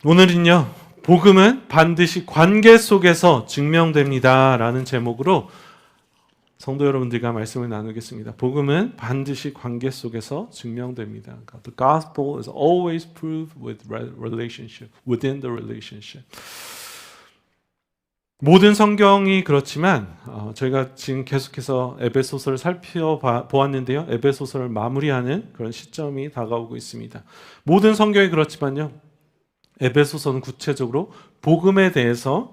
오늘은요, 복음은 반드시 관계 속에서 증명됩니다 라는 제목으로 성도 여러분들과 말씀을 나누겠습니다. 복음은 반드시 관계 속에서 증명됩니다. The gospel is always proved with relationship, within the relationship. 모든 성경이 그렇지만 저희가 지금 계속해서 에베소서를 살펴보았는데요. 에베소서를 마무리하는 그런 시점이 다가오고 있습니다. 모든 성경이 그렇지만요. 에베소서는 구체적으로 복음에 대해서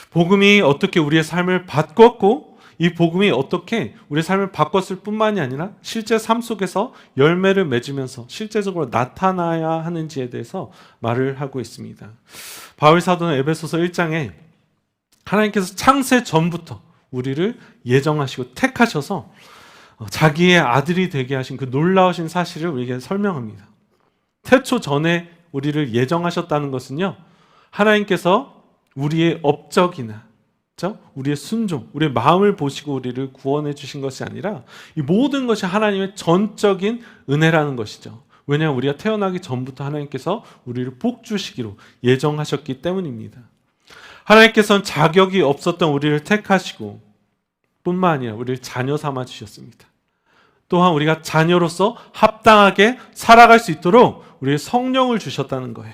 복음이 어떻게 우리의 삶을 바꿨고 이 복음이 어떻게 우리의 삶을 바꿨을 뿐만이 아니라 실제 삶 속에서 열매를 맺으면서 실제적으로 나타나야 하는지에 대해서 말을 하고 있습니다. 바울 사도는 에베소서 1장에 하나님께서 창세 전부터 우리를 예정하시고 택하셔서 자기의 아들이 되게 하신 그 놀라우신 사실을 우리에게 설명합니다. 태초 전에 우리를 예정하셨다는 것은요, 하나님께서 우리의 업적이나 우리의 순종, 우리의 마음을 보시고 우리를 구원해 주신 것이 아니라 이 모든 것이 하나님의 전적인 은혜라는 것이죠. 왜냐하면 우리가 태어나기 전부터 하나님께서 우리를 복 주시기로 예정하셨기 때문입니다. 하나님께서는 자격이 없었던 우리를 택하시고 뿐만 아니라 우리를 자녀 삼아 주셨습니다. 또한 우리가 자녀로서 합당하게 살아갈 수 있도록 우리의 성령을 주셨다는 거예요.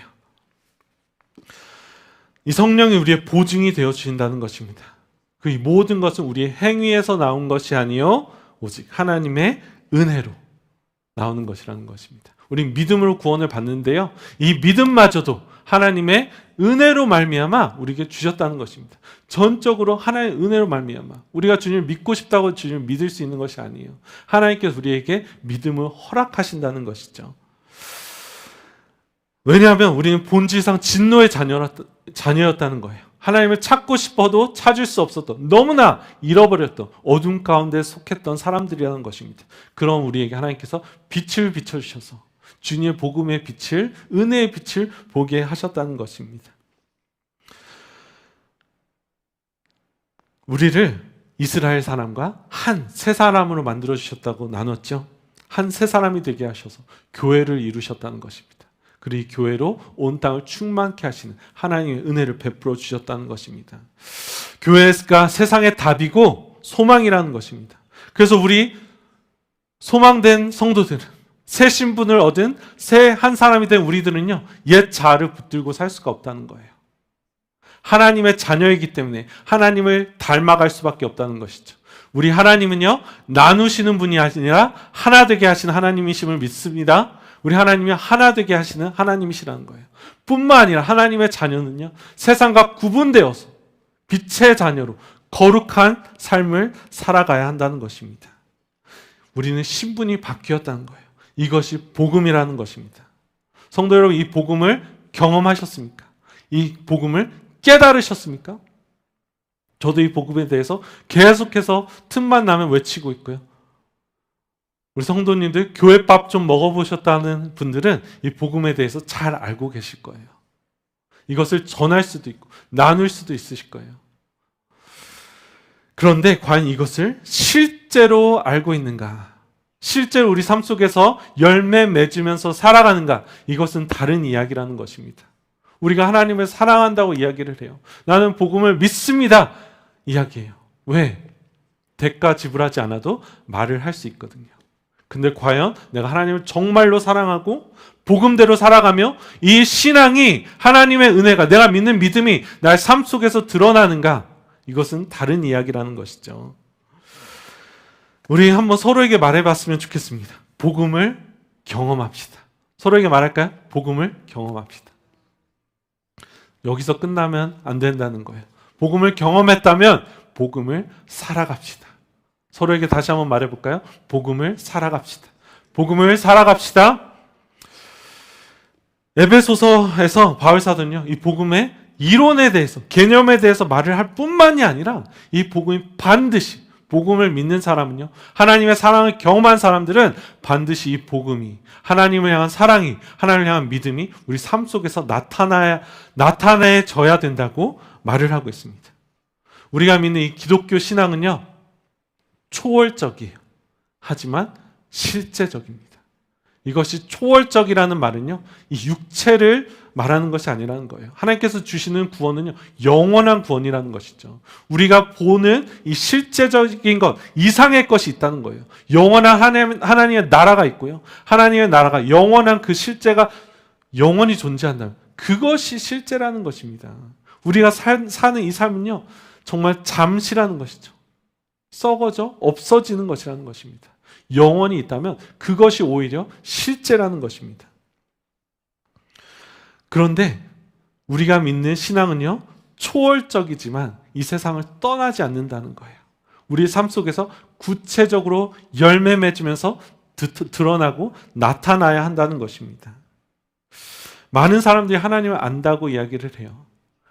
이 성령이 우리의 보증이 되어 주신다는 것입니다. 그 모든 것은 우리의 행위에서 나온 것이 아니요 오직 하나님의 은혜로 나오는 것이라는 것입니다. 우리는 믿음으로 구원을 받는데요. 이 믿음마저도 하나님의 은혜로 말미암아 우리에게 주셨다는 것입니다. 전적으로 하나님의 은혜로 말미암아 우리가 주님을 믿고 싶다고 주님을 믿을 수 있는 것이 아니에요. 하나님께서 우리에게 믿음을 허락하신다는 것이죠. 왜냐하면 우리는 본질상 진노의 자녀였다는 거예요. 하나님을 찾고 싶어도 찾을 수 없었던, 너무나 잃어버렸던 어둠 가운데 속했던 사람들이라는 것입니다. 그럼 우리에게 하나님께서 빛을 비춰주셔서 주님의 복음의 빛을, 은혜의 빛을 보게 하셨다는 것입니다. 우리를 이스라엘 사람과 한 세 사람으로 만들어주셨다고 나눴죠. 한 세 사람이 되게 하셔서 교회를 이루셨다는 것입니다. 그리고 이 교회로 온 땅을 충만케 하시는 하나님의 은혜를 베풀어 주셨다는 것입니다. 교회가 세상의 답이고 소망이라는 것입니다. 그래서 우리 소망된 성도들은, 새 신분을 얻은 새 한 사람이 된 우리들은요, 옛 자아를 붙들고 살 수가 없다는 거예요. 하나님의 자녀이기 때문에 하나님을 닮아갈 수밖에 없다는 것이죠. 우리 하나님은요, 나누시는 분이 아니라 하나 되게 하시는 하나님이심을 믿습니다. 우리 하나님이 하나 되게 하시는 하나님이시라는 거예요. 뿐만 아니라 하나님의 자녀는요, 세상과 구분되어서 빛의 자녀로 거룩한 삶을 살아가야 한다는 것입니다. 우리는 신분이 바뀌었다는 거예요. 이것이 복음이라는 것입니다. 성도 여러분, 이 복음을 경험하셨습니까? 이 복음을 깨달으셨습니까? 저도 이 복음에 대해서 계속해서 틈만 나면 외치고 있고요. 우리 성도님들 교회밥 좀 먹어보셨다는 분들은 이 복음에 대해서 잘 알고 계실 거예요. 이것을 전할 수도 있고 나눌 수도 있으실 거예요. 그런데 과연 이것을 실제로 알고 있는가? 실제로 우리 삶 속에서 열매 맺으면서 살아가는가? 이것은 다른 이야기라는 것입니다. 우리가 하나님을 사랑한다고 이야기를 해요. 나는 복음을 믿습니다. 이야기해요. 왜? 대가 지불하지 않아도 말을 할 수 있거든요. 근데 과연 내가 하나님을 정말로 사랑하고 복음대로 살아가며 이 신앙이, 하나님의 은혜가, 내가 믿는 믿음이 나의 삶 속에서 드러나는가? 이것은 다른 이야기라는 것이죠. 우리 한번 서로에게 말해봤으면 좋겠습니다. 복음을 경험합시다. 서로에게 말할까요? 복음을 경험합시다. 여기서 끝나면 안 된다는 거예요. 복음을 경험했다면 복음을 살아갑시다. 서로에게 다시 한번 말해볼까요? 복음을 살아갑시다. 복음을 살아갑시다. 에베소서에서 바울 사도는요, 이 복음의 이론에 대해서, 개념에 대해서 말을 할 뿐만이 아니라 이 복음이 반드시, 복음을 믿는 사람은요, 하나님의 사랑을 경험한 사람들은 반드시 이 복음이, 하나님을 향한 사랑이, 하나님을 향한 믿음이 우리 삶 속에서 나타내져야 된다고 말을 하고 있습니다. 우리가 믿는 이 기독교 신앙은요, 초월적이에요. 하지만 실제적입니다. 이것이 초월적이라는 말은요, 이 육체를 말하는 것이 아니라는 거예요. 하나님께서 주시는 구원은요, 영원한 구원이라는 것이죠. 우리가 보는 이 실제적인 것 이상의 것이 있다는 거예요. 영원한 하나님의 나라가 있고요. 하나님의 나라가 영원한 그 실제가 영원히 존재한다면 그것이 실제라는 것입니다. 우리가 사는 이 삶은요, 정말 잠시라는 것이죠. 썩어져 없어지는 것이라는 것입니다. 영원히 있다면 그것이 오히려 실제라는 것입니다. 그런데 우리가 믿는 신앙은요, 초월적이지만 이 세상을 떠나지 않는다는 거예요. 우리 삶 속에서 구체적으로 열매 맺으면서 드러나고 나타나야 한다는 것입니다. 많은 사람들이 하나님을 안다고 이야기를 해요.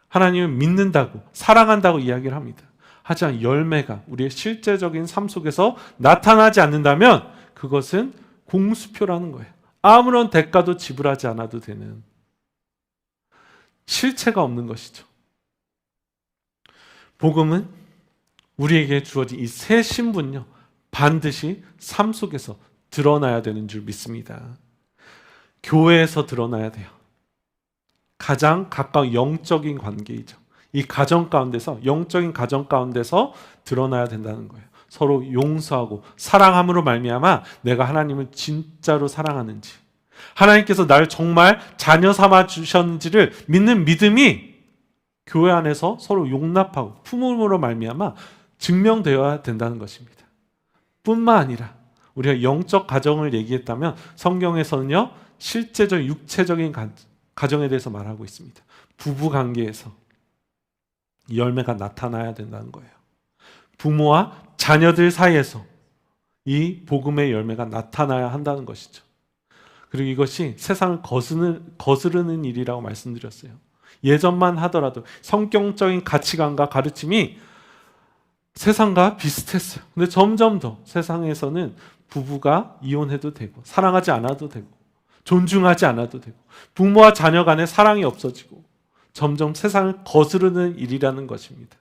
하나님을 믿는다고, 사랑한다고 이야기를 합니다. 하지만 열매가 우리의 실제적인 삶 속에서 나타나지 않는다면 그것은 공수표라는 거예요. 아무런 대가도 지불하지 않아도 되는 실체가 없는 것이죠. 복음은 우리에게 주어진 이 새 신분요, 반드시 삶 속에서 드러나야 되는 줄 믿습니다. 교회에서 드러나야 돼요. 가장 가까운 영적인 관계이죠. 이 가정 가운데서, 영적인 가정 가운데서 드러나야 된다는 거예요. 서로 용서하고 사랑함으로 말미암아 내가 하나님을 진짜로 사랑하는지, 하나님께서 나를 정말 자녀 삼아 주셨는지를 믿는 믿음이 교회 안에서 서로 용납하고 품음으로 말미암아 증명되어야 된다는 것입니다. 뿐만 아니라 우리가 영적 가정을 얘기했다면 성경에서는요, 실제적 육체적인 가정에 대해서 말하고 있습니다. 부부 관계에서 열매가 나타나야 된다는 거예요. 부모와 자녀들 사이에서 이 복음의 열매가 나타나야 한다는 것이죠. 그리고 이것이 세상을 거스르는 일이라고 말씀드렸어요. 예전만 하더라도 성경적인 가치관과 가르침이 세상과 비슷했어요. 근데 점점 더 세상에서는 부부가 이혼해도 되고, 사랑하지 않아도 되고, 존중하지 않아도 되고, 부모와 자녀 간에 사랑이 없어지고, 점점 세상을 거스르는 일이라는 것입니다.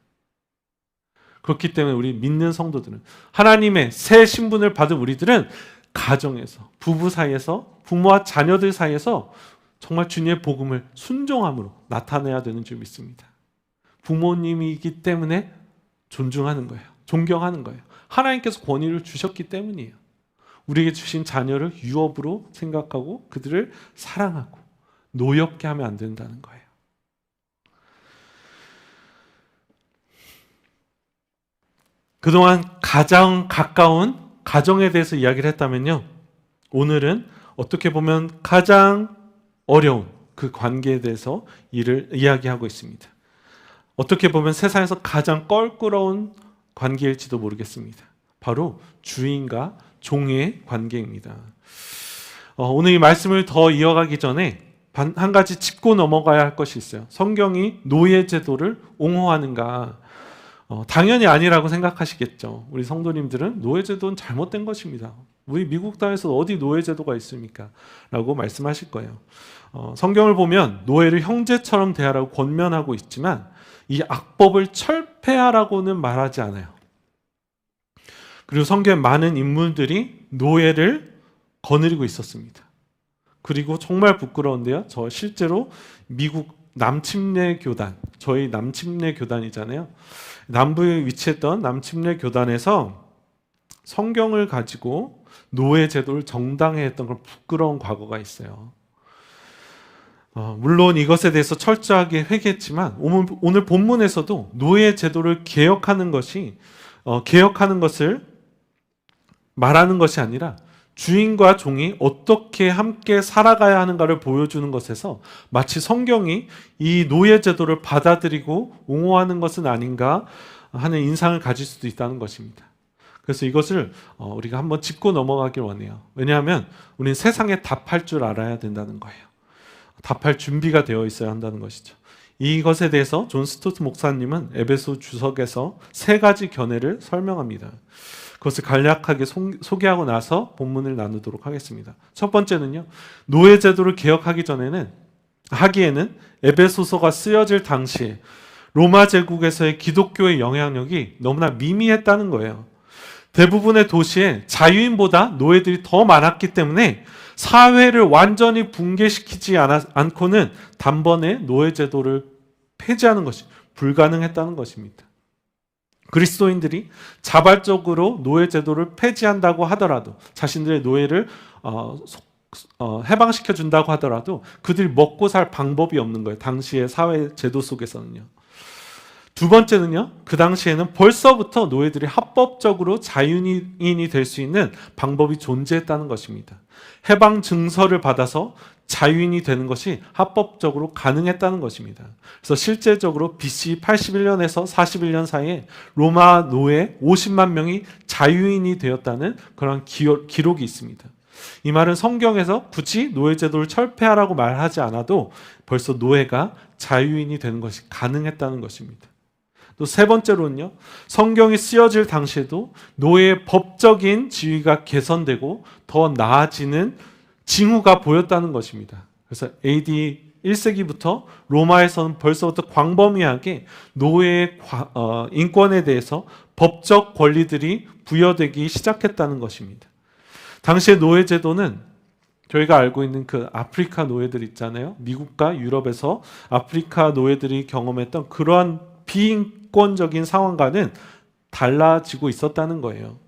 그렇기 때문에 우리 믿는 성도들은, 하나님의 새 신분을 받은 우리들은 가정에서, 부부 사이에서, 부모와 자녀들 사이에서 정말 주님의 복음을 순종함으로 나타내야 되는 줄 믿습니다. 부모님이기 때문에 존중하는 거예요. 존경하는 거예요. 하나님께서 권위를 주셨기 때문이에요. 우리에게 주신 자녀를 유업으로 생각하고 그들을 사랑하고 노엽게 하면 안 된다는 거예요. 그동안 가장 가까운 가정에 대해서 이야기를 했다면요, 오늘은 어떻게 보면 가장 어려운 그 관계에 대해서 이야기하고 있습니다. 어떻게 보면 세상에서 가장 껄끄러운 관계일지도 모르겠습니다. 바로 주인과 종의 관계입니다. 오늘 이 말씀을 더 이어가기 전에 한 가지 짚고 넘어가야 할 것이 있어요. 성경이 노예 제도를 옹호하는가? 당연히 아니라고 생각하시겠죠. 우리 성도님들은 노예 제도는 잘못된 것입니다. 우리 미국 땅에서 어디 노예 제도가 있습니까? 라고 말씀하실 거예요. 성경을 보면 노예를 형제처럼 대하라고 권면하고 있지만 이 악법을 철폐하라고는 말하지 않아요. 그리고 성경에 많은 인물들이 노예를 거느리고 있었습니다. 그리고 정말 부끄러운데요, 저 실제로 미국 남침례 교단, 저희 남침례 교단이잖아요. 남부에 위치했던 남침례 교단에서 성경을 가지고 노예 제도를 정당히 했던 그런 부끄러운 과거가 있어요. 물론 이것에 대해서 철저하게 회개했지만 오늘 본문에서도 노예 제도를 개혁하는 것을 말하는 것이 아니라 주인과 종이 어떻게 함께 살아가야 하는가를 보여주는 것에서 마치 성경이 이 노예 제도를 받아들이고 옹호하는 것은 아닌가 하는 인상을 가질 수도 있다는 것입니다. 그래서 이것을 우리가 한번 짚고 넘어가길 원해요. 왜냐하면 우리는 세상에 답할 줄 알아야 된다는 거예요. 답할 준비가 되어 있어야 한다는 것이죠. 이것에 대해서 존 스토트 목사님은 에베소 주석에서 세 가지 견해를 설명합니다. 그것을 간략하게 소개하고 나서 본문을 나누도록 하겠습니다. 첫 번째는요, 노예 제도를 하기에는 에베소서가 쓰여질 당시에 로마 제국에서의 기독교의 영향력이 너무나 미미했다는 거예요. 대부분의 도시에 자유인보다 노예들이 더 많았기 때문에 사회를 완전히 붕괴시키지 않고는 단번에 노예제도를 폐지하는 것이 불가능했다는 것입니다. 그리스도인들이 자발적으로 노예제도를 폐지한다고 하더라도, 자신들의 노예를 해방시켜 준다고 하더라도 그들이 먹고 살 방법이 없는 거예요. 당시의 사회 제도 속에서는요. 두 번째는요, 그 당시에는 벌써부터 노예들이 합법적으로 자유인이 될 수 있는 방법이 존재했다는 것입니다. 해방 증서를 받아서 자유인이 되는 것이 합법적으로 가능했다는 것입니다. 그래서 실제적으로 BC 81년에서 41년 사이에 로마 노예 50만 명이 자유인이 되었다는 그런 기록이 있습니다. 이 말은 성경에서 굳이 노예제도를 철폐하라고 말하지 않아도 벌써 노예가 자유인이 되는 것이 가능했다는 것입니다. 또 세 번째로는요, 성경이 쓰여질 당시에도 노예의 법적인 지위가 개선되고 더 나아지는 징후가 보였다는 것입니다. 그래서 AD 1세기부터 로마에서는 벌써부터 광범위하게 노예의 인권에 대해서 법적 권리들이 부여되기 시작했다는 것입니다. 당시의 노예 제도는 저희가 알고 있는 그 아프리카 노예들 있잖아요. 미국과 유럽에서 아프리카 노예들이 경험했던 그러한 비인권적인 상황과는 달라지고 있었다는 거예요.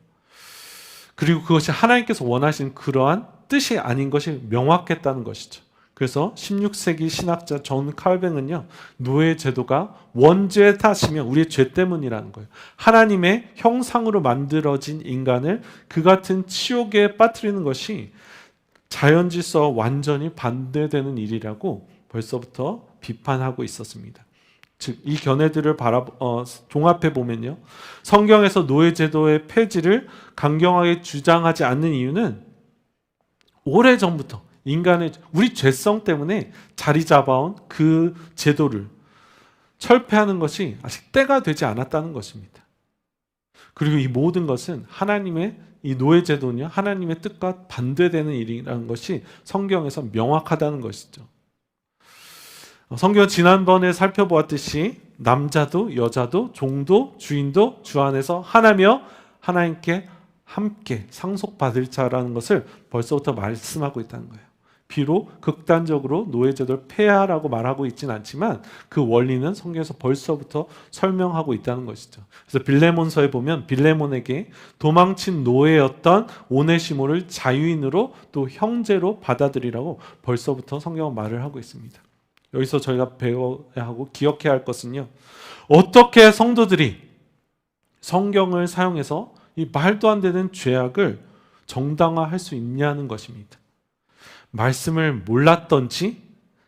그리고 그것이 하나님께서 원하시는 그러한 뜻이 아닌 것이 명확했다는 것이죠. 그래서 16세기 신학자 존 칼뱅은요, 노예 제도가 원죄의 탓이며 우리의 죄 때문이라는 거예요. 하나님의 형상으로 만들어진 인간을 그 같은 치욕에 빠뜨리는 것이 자연 질서와 완전히 반대되는 일이라고 벌써부터 비판하고 있었습니다. 즉, 이 견해들을 종합해 보면요, 성경에서 노예 제도의 폐지를 강경하게 주장하지 않는 이유는 오래전부터 인간의 우리 죄성 때문에 자리 잡아온 그 제도를 철폐하는 것이 아직 때가 되지 않았다는 것입니다. 그리고 이 모든 것은 하나님의 이 노예 제도는요, 하나님의 뜻과 반대되는 일이라는 것이 성경에서 명확하다는 것이죠. 성경 지난번에 살펴보았듯이 남자도 여자도 종도 주인도 주 안에서 하나며 하나님께 함께 상속받을 자라는 것을 벌써부터 말씀하고 있다는 거예요. 비록 극단적으로 노예제도를 폐하라고 말하고 있지는 않지만 그 원리는 성경에서 벌써부터 설명하고 있다는 것이죠. 그래서 빌레몬서에 보면 빌레몬에게 도망친 노예였던 오네시모를 자유인으로 또 형제로 받아들이라고 벌써부터 성경은 말을 하고 있습니다. 여기서 저희가 배워야 하고 기억해야 할 것은요, 어떻게 성도들이 성경을 사용해서 이 말도 안 되는 죄악을 정당화할 수 있냐는 것입니다. 말씀을 몰랐던지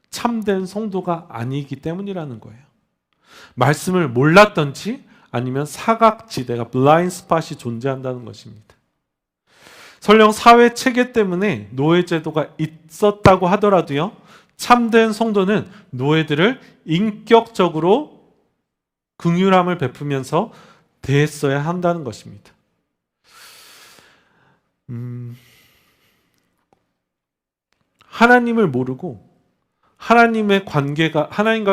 참된 성도가 아니기 때문이라는 거예요. 말씀을 몰랐던지 아니면 사각지대가 블라인드 스팟이 존재한다는 것입니다. 설령 사회 체계 때문에 노예 제도가 있었다고 하더라도요, 참된 성도는 노예들을 인격적으로 긍휼함을 베푸면서 대했어야 한다는 것입니다. 하나님을 모르고 하나님과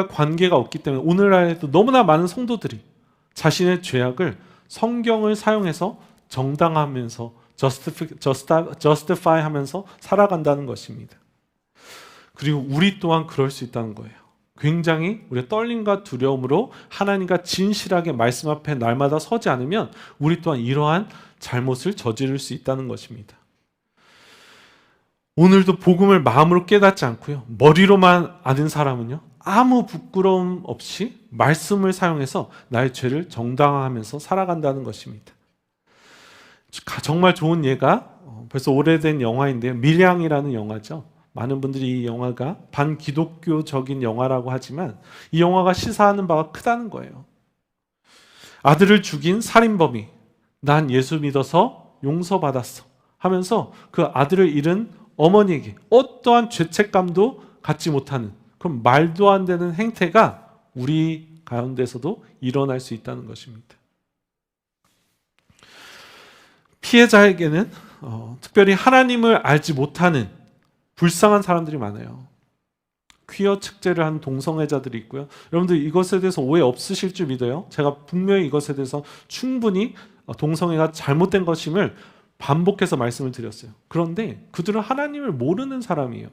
관계가 없기 때문에 오늘날에도 너무나 많은 성도들이 자신의 죄악을 성경을 사용해서 정당하면서 justify 하면서 살아간다는 것입니다. 그리고 우리 또한 그럴 수 있다는 거예요. 굉장히 우리의 떨림과 두려움으로 하나님과 진실하게 말씀 앞에 날마다 서지 않으면 우리 또한 이러한 잘못을 저지를 수 있다는 것입니다. 오늘도 복음을 마음으로 깨닫지 않고요, 머리로만 아는 사람은요, 아무 부끄러움 없이 말씀을 사용해서 나의 죄를 정당화하면서 살아간다는 것입니다. 정말 좋은 예가 벌써 오래된 영화인데요, 밀양이라는 영화죠. 많은 분들이 이 영화가 반기독교적인 영화라고 하지만 이 영화가 시사하는 바가 크다는 거예요. 아들을 죽인 살인범이 난 예수 믿어서 용서받았어 하면서 그 아들을 잃은 어머니에게 어떠한 죄책감도 갖지 못하는 그런 말도 안 되는 행태가 우리 가운데서도 일어날 수 있다는 것입니다. 피해자에게는 특별히 하나님을 알지 못하는 불쌍한 사람들이 많아요. 퀴어 축제를 하는 동성애자들이 있고요. 여러분들 이것에 대해서 오해 없으실 줄 믿어요. 제가 분명히 이것에 대해서 충분히 동성애가 잘못된 것임을 반복해서 말씀을 드렸어요. 그런데 그들은 하나님을 모르는 사람이에요.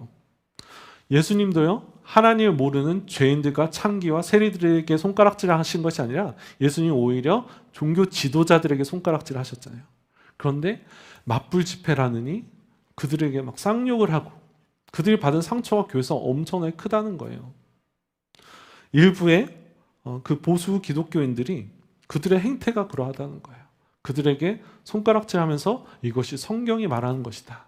예수님도요, 하나님을 모르는 죄인들과 창기와 세리들에게 손가락질을 하신 것이 아니라 예수님 오히려 종교 지도자들에게 손가락질을 하셨잖아요. 그런데 맞불 집회라느니 그들에게 막 쌍욕을 하고 그들이 받은 상처가 교회에서 엄청나게 크다는 거예요. 일부의 그 보수 기독교인들이 그들의 행태가 그러하다는 거예요. 그들에게 손가락질하면서 이것이 성경이 말하는 것이다.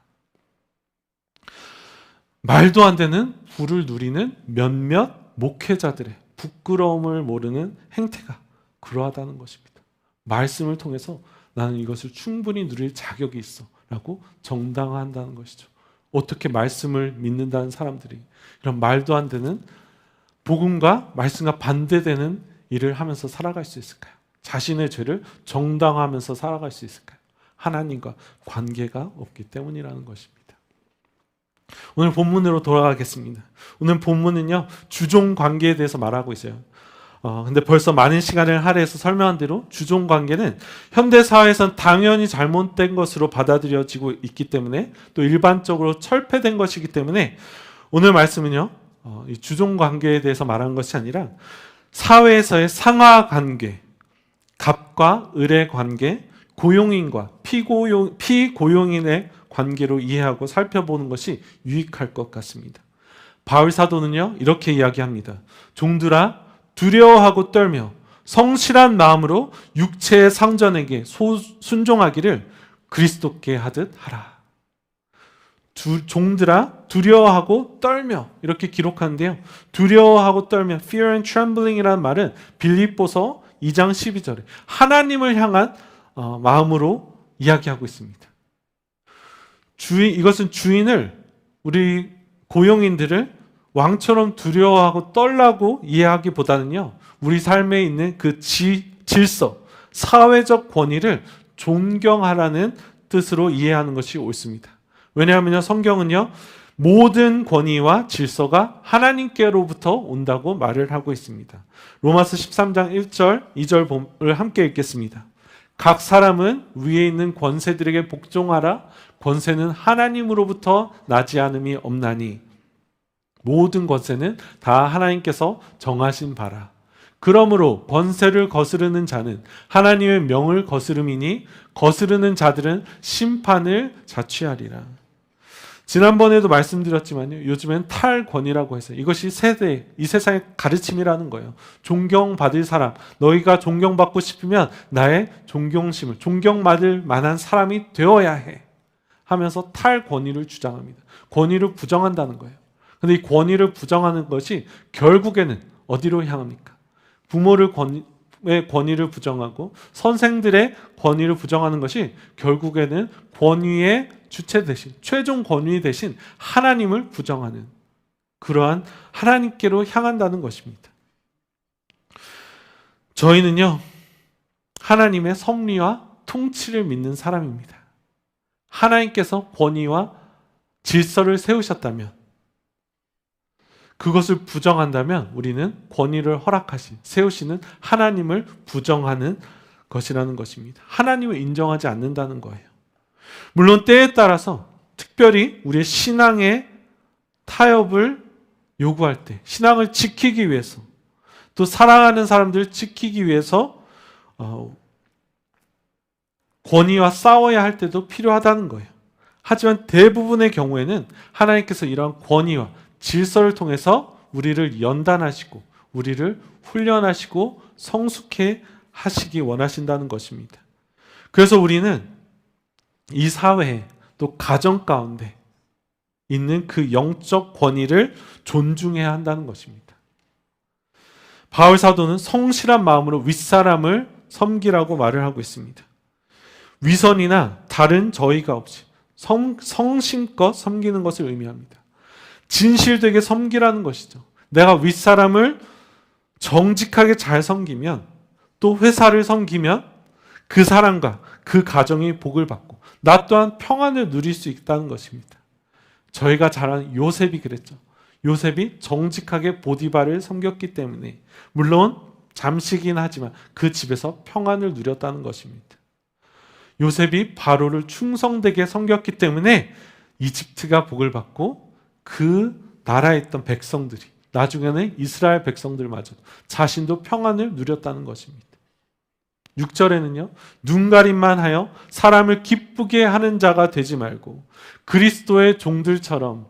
말도 안 되는 부를 누리는 몇몇 목회자들의 부끄러움을 모르는 행태가 그러하다는 것입니다. 말씀을 통해서 나는 이것을 충분히 누릴 자격이 있어 라고 정당화한다는 것이죠. 어떻게 말씀을 믿는다는 사람들이 이런 말도 안 되는 복음과 말씀과 반대되는 일을 하면서 살아갈 수 있을까요? 자신의 죄를 정당화하면서 살아갈 수 있을까요? 하나님과 관계가 없기 때문이라는 것입니다. 오늘 본문으로 돌아가겠습니다. 오늘 본문은요, 주종 관계에 대해서 말하고 있어요. 근데 벌써 많은 시간을 할애해서 설명한 대로 주종 관계는 현대 사회에선 당연히 잘못된 것으로 받아들여지고 있기 때문에 또 일반적으로 철폐된 것이기 때문에 오늘 말씀은요, 이 주종 관계에 대해서 말하는 것이 아니라 사회에서의 상하 관계, 갑과 을의 관계, 고용인과 피고용인의 관계로 이해하고 살펴보는 것이 유익할 것 같습니다. 바울 사도는요, 이렇게 이야기합니다. 종들아, 두려워하고 떨며 성실한 마음으로 육체의 상전에게 순종하기를 그리스도께 하듯 하라. 종들아, 두려워하고 떨며 이렇게 기록하는데요. 두려워하고 떨며 fear and trembling이라는 말은 빌립보서 2장 12절에 하나님을 향한 마음으로 이야기하고 있습니다. 이것은 주인을, 우리 고용인들을 왕처럼 두려워하고 떨라고 이해하기보다는요, 우리 삶에 있는 그 질서, 사회적 권위를 존경하라는 뜻으로 이해하는 것이 옳습니다. 왜냐하면 성경은요, 모든 권위와 질서가 하나님께로부터 온다고 말을 하고 있습니다. 로마서 13장 1절, 2절을 함께 읽겠습니다. 각 사람은 위에 있는 권세들에게 복종하라. 권세는 하나님으로부터 나지 않음이 없나니 모든 권세는 다 하나님께서 정하신 바라. 그러므로 권세를 거스르는 자는 하나님의 명을 거스름이니 거스르는 자들은 심판을 자취하리라. 지난번에도 말씀드렸지만요, 요즘엔 탈권이라고 해서 이것이 이 세상의 가르침이라는 거예요. 존경받을 사람, 너희가 존경받고 싶으면 나의 존경심을, 존경받을 만한 사람이 되어야 해 하면서 탈권위를 주장합니다. 권위를 부정한다는 거예요. 그런데 이 권위를 부정하는 것이 결국에는 어디로 향합니까? 부모의 권위를 부정하고 선생들의 권위를 부정하는 것이 결국에는 권위의 주체 대신, 최종 권위 대신 하나님을 부정하는 그러한 하나님께로 향한다는 것입니다. 저희는요, 하나님의 섭리와 통치를 믿는 사람입니다. 하나님께서 권위와 질서를 세우셨다면, 그것을 부정한다면 우리는 권위를 세우시는 하나님을 부정하는 것이라는 것입니다. 하나님을 인정하지 않는다는 거예요. 물론 때에 따라서 특별히 우리의 신앙의 타협을 요구할 때, 신앙을 지키기 위해서, 또 사랑하는 사람들을 지키기 위해서 권위와 싸워야 할 때도 필요하다는 거예요. 하지만 대부분의 경우에는 하나님께서 이러한 권위와 질서를 통해서 우리를 연단하시고 우리를 훈련하시고 성숙해 하시기 원하신다는 것입니다. 그래서 우리는 이 사회에 또 가정 가운데 있는 그 영적 권위를 존중해야 한다는 것입니다. 바울 사도는 성실한 마음으로 윗사람을 섬기라고 말을 하고 있습니다. 위선이나 다른 저희가 없이 성심껏 섬기는 것을 의미합니다. 진실되게 섬기라는 것이죠. 내가 윗사람을 정직하게 잘 섬기면, 또 회사를 섬기면 그 사람과 그 가정이 복을 받고 나 또한 평안을 누릴 수 있다는 것입니다. 저희가 잘 아는 요셉이 그랬죠. 요셉이 정직하게 보디발을 섬겼기 때문에 물론 잠시긴 하지만 그 집에서 평안을 누렸다는 것입니다. 요셉이 바로를 충성되게 섬겼기 때문에 이집트가 복을 받고 그 나라에 있던 백성들이, 나중에는 이스라엘 백성들마저 자신도 평안을 누렸다는 것입니다. 6절에는요, 눈가림만 하여 사람을 기쁘게 하는 자가 되지 말고 그리스도의 종들처럼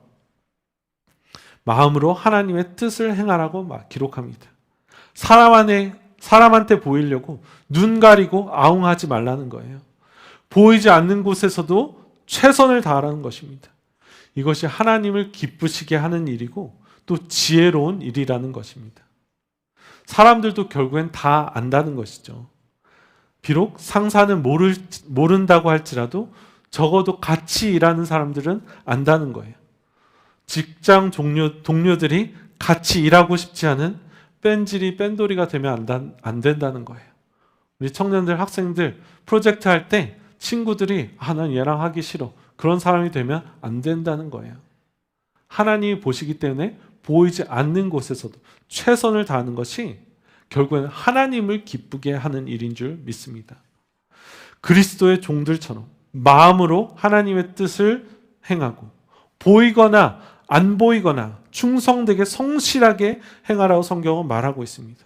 마음으로 하나님의 뜻을 행하라고 기록합니다. 사람한테 보이려고 눈 가리고 아웅하지 말라는 거예요. 보이지 않는 곳에서도 최선을 다하라는 것입니다. 이것이 하나님을 기쁘시게 하는 일이고 또 지혜로운 일이라는 것입니다. 사람들도 결국엔 다 안다는 것이죠. 비록 상사는 모른다고 할지라도 적어도 같이 일하는 사람들은 안다는 거예요. 직장 동료들이 같이 일하고 싶지 않은 뺀질이 뺀돌이가 되면 안 된다는 거예요. 우리 청년들, 학생들 프로젝트 할 때 친구들이 난 얘랑 하기 싫어, 그런 사람이 되면 안 된다는 거예요. 하나님이 보시기 때문에 보이지 않는 곳에서도 최선을 다하는 것이 결국에는 하나님을 기쁘게 하는 일인 줄 믿습니다. 그리스도의 종들처럼 마음으로 하나님의 뜻을 행하고 보이거나 안 보이거나 충성되게 성실하게 행하라고 성경은 말하고 있습니다.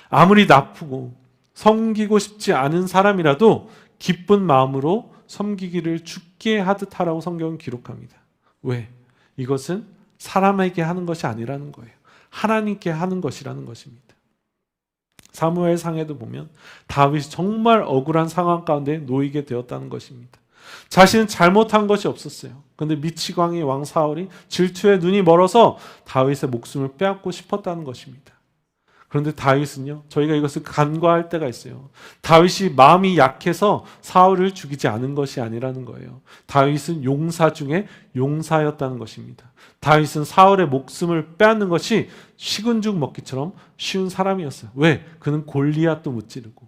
아무리 나쁘고 섬기고 싶지 않은 사람이라도 기쁜 마음으로 섬기기를 주께 하듯 하라고 성경은 기록합니다. 왜? 이것은 사람에게 하는 것이 아니라는 거예요. 하나님께 하는 것이라는 것입니다. 사무엘상에도 보면 다윗이 정말 억울한 상황 가운데 놓이게 되었다는 것입니다. 자신은 잘못한 것이 없었어요. 그런데 미치광이 왕 사울이 질투에 눈이 멀어서 다윗의 목숨을 빼앗고 싶었다는 것입니다. 그런데 다윗은요, 저희가 이것을 간과할 때가 있어요. 다윗이 마음이 약해서 사울을 죽이지 않은 것이 아니라는 거예요. 다윗은 용사 중에 용사였다는 것입니다. 다윗은 사울의 목숨을 빼앗는 것이 식은 죽 먹기처럼 쉬운 사람이었어요. 왜? 그는 골리앗도 무찌르고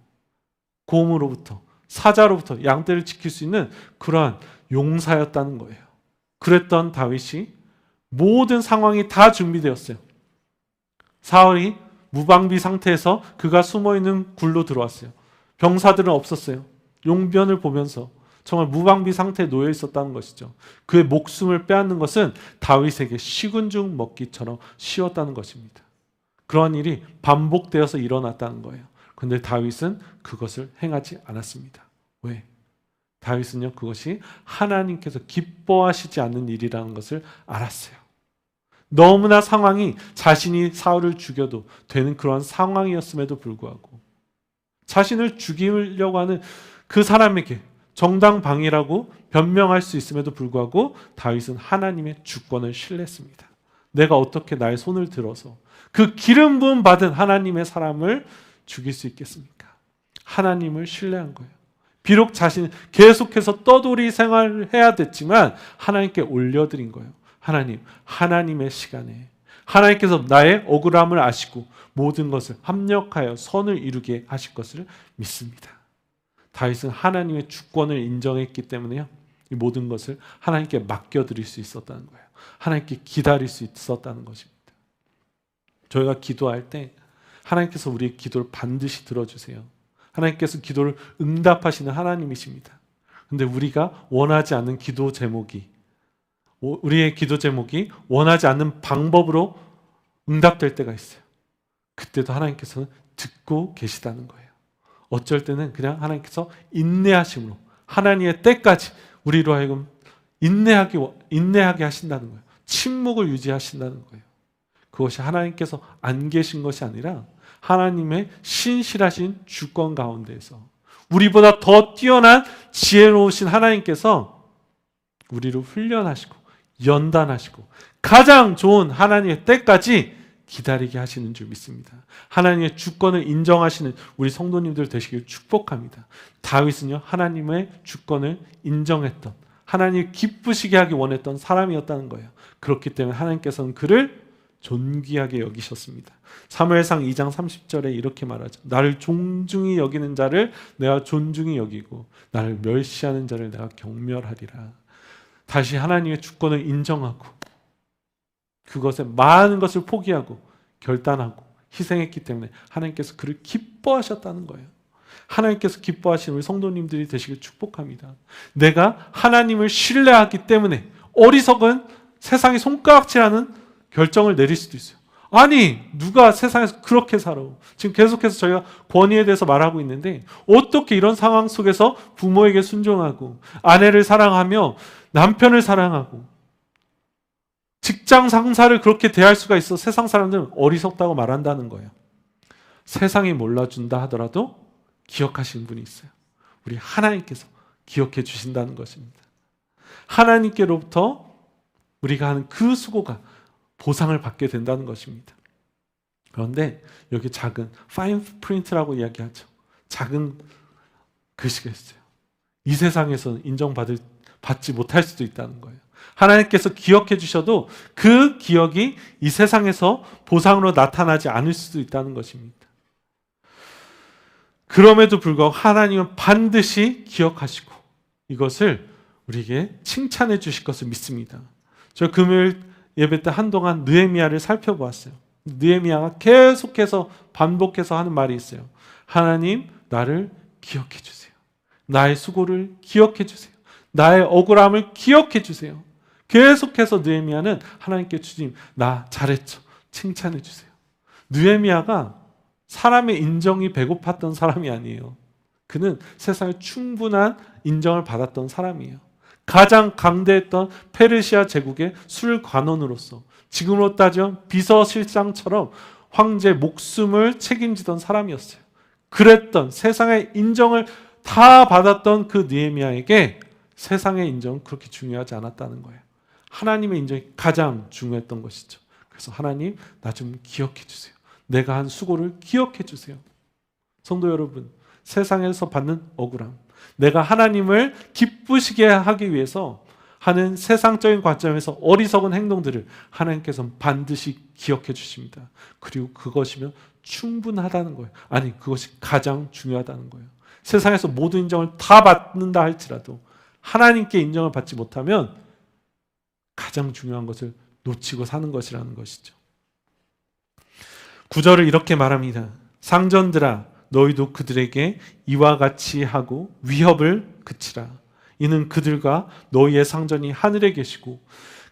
곰으로부터, 사자로부터 양떼를 지킬 수 있는 그러한 용사였다는 거예요. 그랬던 다윗이 모든 상황이 다 준비되었어요. 사울이 무방비 상태에서 그가 숨어있는 굴로 들어왔어요. 병사들은 없었어요. 용변을 보면서 정말 무방비 상태에 놓여 있었다는 것이죠. 그의 목숨을 빼앗는 것은 다윗에게 식은 죽 먹기처럼 쉬웠다는 것입니다. 그러한 일이 반복되어서 일어났다는 거예요. 그런데 다윗은 그것을 행하지 않았습니다. 왜? 다윗은요, 그것이 하나님께서 기뻐하시지 않는 일이라는 것을 알았어요. 너무나 상황이 자신이 사울을 죽여도 되는 그런 상황이었음에도 불구하고 자신을 죽이려고 하는 그 사람에게 정당방위라고 변명할 수 있음에도 불구하고 다윗은 하나님의 주권을 신뢰했습니다. 내가 어떻게 나의 손을 들어서 그 기름 부음 받은 하나님의 사람을 죽일 수 있겠습니까? 하나님을 신뢰한 거예요. 비록 자신은 계속해서 떠돌이 생활을 해야 됐지만 하나님께 올려드린 거예요. 하나님, 하나님의 시간에 하나님께서 나의 억울함을 아시고 모든 것을 합력하여 선을 이루게 하실 것을 믿습니다. 다윗은 하나님의 주권을 인정했기 때문에요, 이 모든 것을 하나님께 맡겨드릴 수 있었다는 거예요. 하나님께 기다릴 수 있었다는 것입니다. 저희가 기도할 때 하나님께서 우리의 기도를 반드시 들어주세요. 하나님께서 기도를 응답하시는 하나님이십니다. 그런데 우리가 원하지 않는 기도 제목이, 우리의 기도 제목이 원하지 않는 방법으로 응답될 때가 있어요. 그때도 하나님께서는 듣고 계시다는 거예요. 어쩔 때는 그냥 하나님께서 인내하심으로 하나님의 때까지 우리로 하여금 인내하게 하신다는 거예요. 침묵을 유지하신다는 거예요. 그것이 하나님께서 안 계신 것이 아니라 하나님의 신실하신 주권 가운데에서 우리보다 더 뛰어난 지혜로우신 하나님께서 우리를 훈련하시고 연단하시고 가장 좋은 하나님의 때까지 기다리게 하시는 줄 믿습니다. 하나님의 주권을 인정하시는 우리 성도님들 되시길 축복합니다. 다윗은요, 하나님의 주권을 인정했던, 하나님을 기쁘시게 하기 원했던 사람이었다는 거예요. 그렇기 때문에 하나님께서는 그를 존귀하게 여기셨습니다. 사무엘상 2장 30절에 이렇게 말하죠. 나를 존중히 여기는 자를 내가 존중히 여기고 나를 멸시하는 자를 내가 경멸하리라. 다시 하나님의 주권을 인정하고 그것에 많은 것을 포기하고 결단하고 희생했기 때문에 하나님께서 그를 기뻐하셨다는 거예요. 하나님께서 기뻐하시는 우리 성도님들이 되시길 축복합니다. 내가 하나님을 신뢰하기 때문에 어리석은 세상이 손가락질하는 결정을 내릴 수도 있어요. 아니, 누가 세상에서 그렇게 살아? 지금 계속해서 저희가 권위에 대해서 말하고 있는데 어떻게 이런 상황 속에서 부모에게 순종하고 아내를 사랑하며 남편을 사랑하고 직장 상사를 그렇게 대할 수가 있어? 세상 사람들은 어리석다고 말한다는 거예요. 세상이 몰라준다 하더라도 기억하시는 분이 있어요. 우리 하나님께서 기억해 주신다는 것입니다. 하나님께로부터 우리가 하는 그 수고가 보상을 받게 된다는 것입니다. 그런데 여기 작은 파인 프린트라고 이야기하죠. 작은 글씨가 있어요. 이 세상에서는 받지 못할 수도 있다는 거예요. 하나님께서 기억해 주셔도 그 기억이 이 세상에서 보상으로 나타나지 않을 수도 있다는 것입니다. 그럼에도 불구하고 하나님은 반드시 기억하시고 이것을 우리에게 칭찬해 주실 것을 믿습니다. 저 금요일 예배 때 한동안 느헤미야를 살펴보았어요. 느헤미야가 계속해서 반복해서 하는 말이 있어요. 하나님, 나를 기억해 주세요. 나의 수고를 기억해 주세요. 나의 억울함을 기억해 주세요. 계속해서 느헤미야는 하나님께 주님, 나 잘했죠. 칭찬해 주세요. 느헤미야가 사람의 인정이 배고팠던 사람이 아니에요. 그는 세상에 충분한 인정을 받았던 사람이에요. 가장 강대했던 페르시아 제국의 술관원으로서 지금으로 따지면 비서실장처럼 황제 목숨을 책임지던 사람이었어요. 그랬던 세상의 인정을 다 받았던 그 느헤미야에게 세상의 인정은 그렇게 중요하지 않았다는 거예요. 하나님의 인정이 가장 중요했던 것이죠. 그래서 하나님, 나 좀 기억해 주세요. 내가 한 수고를 기억해 주세요. 성도 여러분, 세상에서 받는 억울함, 내가 하나님을 기쁘시게 하기 위해서 하는 세상적인 관점에서 어리석은 행동들을 하나님께서는 반드시 기억해 주십니다. 그리고 그것이면 충분하다는 거예요. 아니, 그것이 가장 중요하다는 거예요. 세상에서 모든 인정을 다 받는다 할지라도 하나님께 인정을 받지 못하면 가장 중요한 것을 놓치고 사는 것이라는 것이죠. 9절을 이렇게 말합니다. 상전들아, 너희도 그들에게 이와 같이 하고 위협을 그치라. 이는 그들과 너희의 상전이 하늘에 계시고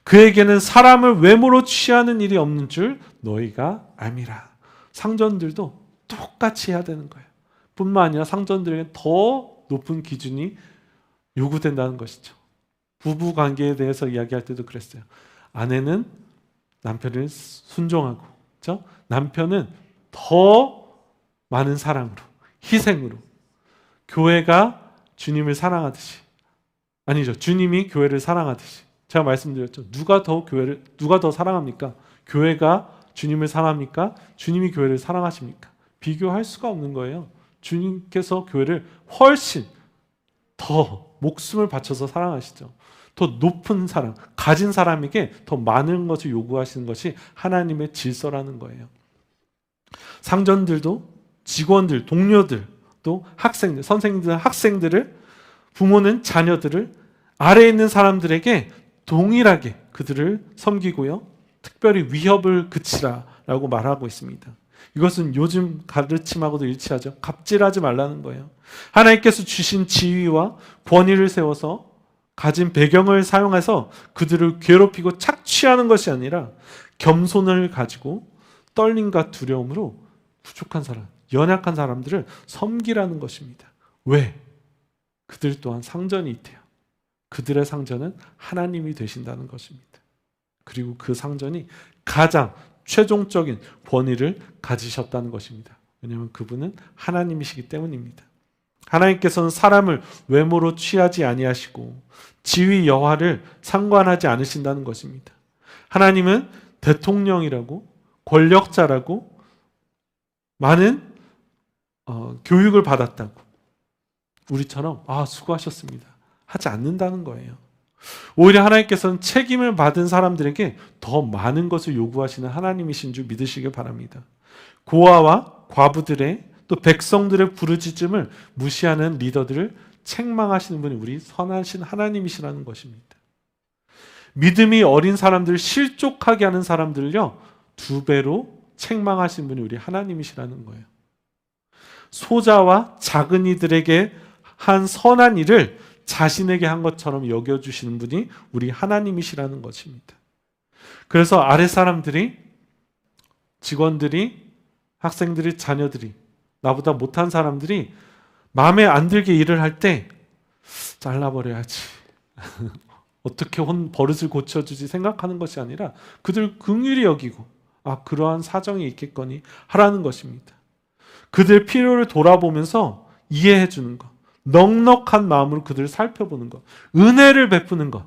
그에게는 사람을 외모로 취하는 일이 없는 줄 너희가 알미라. 상전들도 똑같이 해야 되는 거예요. 뿐만 아니라 상전들에게 더 높은 기준이 요구된다는 것이죠. 부부 관계에 대해서 이야기할 때도 그랬어요. 아내는 남편을 순종하고, 그렇죠? 남편은 더 많은 사랑으로, 희생으로, 교회가 주님을 사랑하듯이, 아니죠, 주님이 교회를 사랑하듯이. 제가 말씀드렸죠. 누가 더 사랑합니까? 교회가 주님을 사랑합니까? 주님이 교회를 사랑하십니까? 비교할 수가 없는 거예요. 주님께서 교회를 훨씬 더 목숨을 바쳐서 사랑하시죠. 더 높은 사랑, 가진 사람에게 더 많은 것을 요구하시는 것이 하나님의 질서라는 거예요. 상전들도, 직원들, 동료들, 또 학생들, 선생님들은 학생들을, 부모는 자녀들을, 아래에 있는 사람들에게 동일하게 그들을 섬기고요, 특별히 위협을 그치라라고 말하고 있습니다. 이것은 요즘 가르침하고도 일치하죠. 갑질하지 말라는 거예요. 하나님께서 주신 지위와 권위를 세워서 가진 배경을 사용해서 그들을 괴롭히고 착취하는 것이 아니라 겸손을 가지고 떨림과 두려움으로 부족한 사람, 연약한 사람들을 섬기라는 것입니다. 왜? 그들 또한 상전이 있대요. 그들의 상전은 하나님이 되신다는 것입니다. 그리고 그 상전이 가장 최종적인 권위를 가지셨다는 것입니다. 왜냐하면 그분은 하나님이시기 때문입니다. 하나님께서는 사람을 외모로 취하지 아니하시고 지위 여하를 상관하지 않으신다는 것입니다. 하나님은 대통령이라고, 권력자라고, 많은 교육을 받았다고 우리처럼 수고하셨습니다 하지 않는다는 거예요. 오히려 하나님께서는 책임을 받은 사람들에게 더 많은 것을 요구하시는 하나님이신 줄 믿으시길 바랍니다. 고아와 과부들의, 또 백성들의 부르짖음을 무시하는 리더들을 책망하시는 분이 우리 선하신 하나님이시라는 것입니다. 믿음이 어린 사람들을 실족하게 하는 사람들을요, 2배로 책망하시는 분이 우리 하나님이시라는 거예요. 소자와 작은 이들에게 한 선한 일을 자신에게 한 것처럼 여겨주시는 분이 우리 하나님이시라는 것입니다. 그래서 아래 사람들이, 직원들이, 학생들이, 자녀들이, 나보다 못한 사람들이 마음에 안 들게 일을 할 때 잘라버려야지. 어떻게 버릇을 고쳐주지 생각하는 것이 아니라 그들 긍휼히 여기고 그러한 사정이 있겠거니 하라는 것입니다. 그들 필요를 돌아보면서 이해해 주는 것, 넉넉한 마음으로 그들을 살펴보는 것, 은혜를 베푸는 것,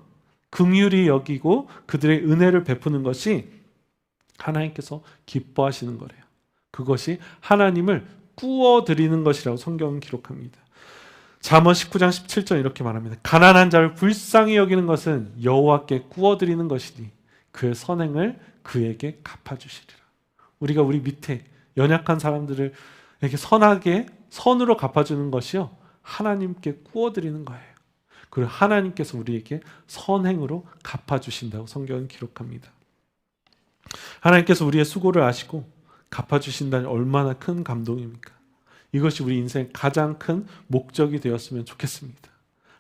긍휼히 여기고 그들의 은혜를 베푸는 것이 하나님께서 기뻐하시는 거래요. 그것이 하나님을 꾸어드리는 것이라고 성경은 기록합니다. 잠언 19장 17절 이렇게 말합니다. 가난한 자를 불쌍히 여기는 것은 여호와께 꾸어드리는 것이니 그의 선행을 그에게 갚아주시리라. 우리가 우리 밑에 연약한 사람들을 이렇게 선하게 선으로 갚아주는 것이요, 하나님께 꾸어드리는 거예요. 그리고 하나님께서 우리에게 선행으로 갚아주신다고 성경은 기록합니다. 하나님께서 우리의 수고를 아시고 갚아주신다니 얼마나 큰 감동입니까? 이것이 우리 인생의 가장 큰 목적이 되었으면 좋겠습니다.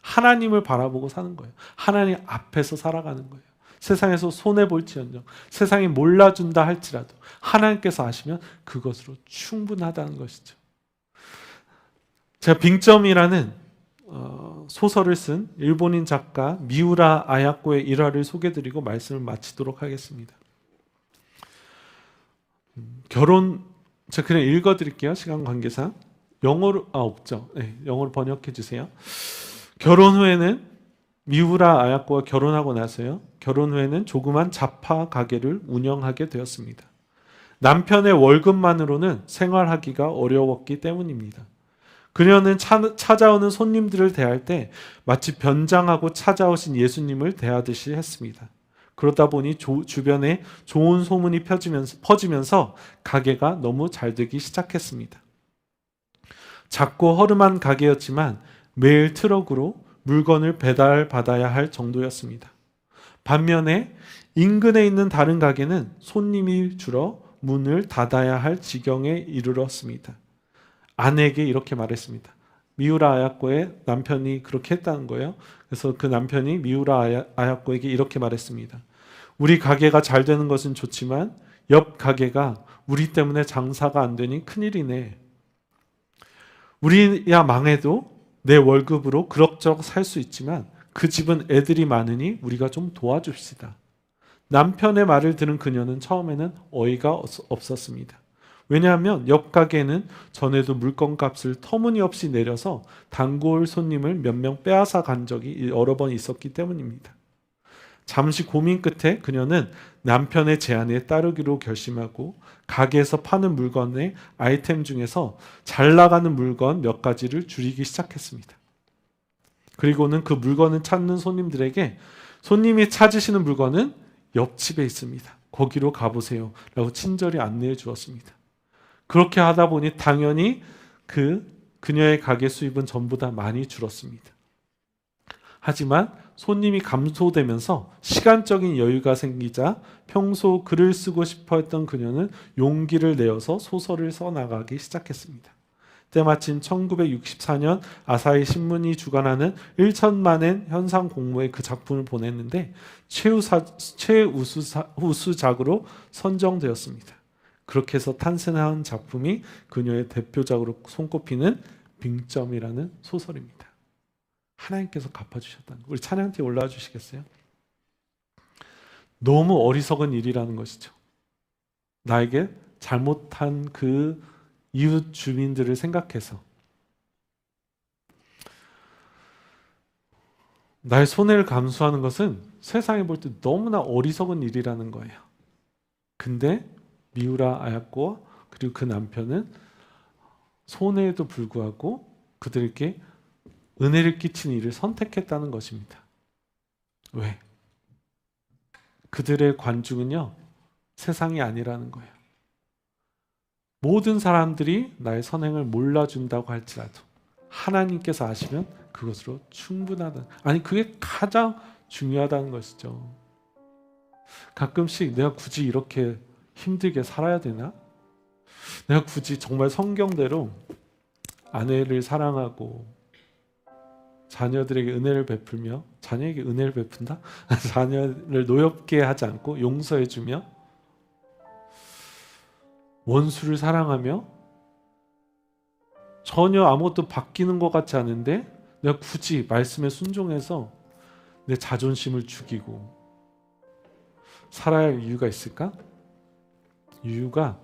하나님을 바라보고 사는 거예요. 하나님 앞에서 살아가는 거예요. 세상에서 손해볼지언정, 세상이 몰라준다 할지라도 하나님께서 아시면 그것으로 충분하다는 것이죠. 제가 빙점이라는 소설을 쓴 일본인 작가 미우라 아야코의 일화를 소개드리고 말씀을 마치도록 하겠습니다. 제가 그냥 읽어드릴게요. 시간 관계상. 영어로 없죠. 네, 영어로 번역해 주세요. 결혼 후에는 미우라 아야코가 결혼하고 나서요. 결혼 후에는 조그만 잡화 가게를 운영하게 되었습니다. 남편의 월급만으로는 생활하기가 어려웠기 때문입니다. 그녀는 찾아오는 손님들을 대할 때 마치 변장하고 찾아오신 예수님을 대하듯이 했습니다. 그러다 보니 주변에 좋은 소문이 퍼지면서 가게가 너무 잘 되기 시작했습니다. 작고 허름한 가게였지만 매일 트럭으로 물건을 배달받아야 할 정도였습니다. 반면에 인근에 있는 다른 가게는 손님이 줄어 문을 닫아야 할 지경에 이르렀습니다. 아내에게 이렇게 말했습니다. 미우라 아야코의 남편이 그렇게 했다는 거예요. 그래서 그 남편이 미우라 아야코에게 이렇게 말했습니다. 우리 가게가 잘 되는 것은 좋지만 옆 가게가 우리 때문에 장사가 안 되니 큰일이네. 우리야 망해도 내 월급으로 그럭저럭 살 수 있지만 그 집은 애들이 많으니 우리가 좀 도와줍시다. 남편의 말을 들은 그녀는 처음에는 어이가 없었습니다. 왜냐하면 옆 가게는 전에도 물건값을 터무니없이 내려서 단골 손님을 몇 명 빼앗아 간 적이 여러 번 있었기 때문입니다. 잠시 고민 끝에 그녀는 남편의 제안에 따르기로 결심하고 가게에서 파는 물건의 아이템 중에서 잘 나가는 물건 몇 가지를 줄이기 시작했습니다. 그리고는 그 물건을 찾는 손님들에게 손님이 찾으시는 물건은 옆집에 있습니다. 거기로 가보세요. 라고 친절히 안내해 주었습니다. 그렇게 하다 보니 당연히 그녀의 가게 수입은 전보다 많이 줄었습니다. 하지만 손님이 감소되면서 시간적인 여유가 생기자 평소 글을 쓰고 싶어 했던 그녀는 용기를 내어서 소설을 써나가기 시작했습니다. 때마침 1964년 아사히 신문이 주관하는 1천만엔 현상 공모에 그 작품을 보냈는데 최우수작으로 선정되었습니다. 그렇게 해서 탄생한 작품이 그녀의 대표작으로 손꼽히는 빙점이라는 소설입니다. 하나님께서 갚아주셨다는 거. 우리 찬양팀 올라와 주시겠어요? 너무 어리석은 일이라는 것이죠. 나에게 잘못한 그 이웃 주민들을 생각해서 나의 손해를 감수하는 것은 세상에 볼 때 너무나 어리석은 일이라는 거예요. 근데 미우라 아야코와 그리고 그 남편은 손해에도 불구하고 그들에게 은혜를 끼치는 일을 선택했다는 것입니다. 왜? 그들의 관중은요, 세상이 아니라는 거예요. 모든 사람들이 나의 선행을 몰라준다고 할지라도 하나님께서 아시면 그것으로 충분하다. 아니, 그게 가장 중요하다는 것이죠. 가끔씩 내가 굳이 이렇게 힘들게 살아야 되나? 내가 굳이 정말 성경대로 아내를 사랑하고 자녀들에게 은혜를 베풀며, 자녀에게 은혜를 베푼다? 자녀를 노엽게 하지 않고 용서해주며, 원수를 사랑하며, 전혀 아무것도 바뀌는 것 같지 않은데 내가 굳이 말씀에 순종해서 내 자존심을 죽이고 살아야 할 이유가 있을까? 이유가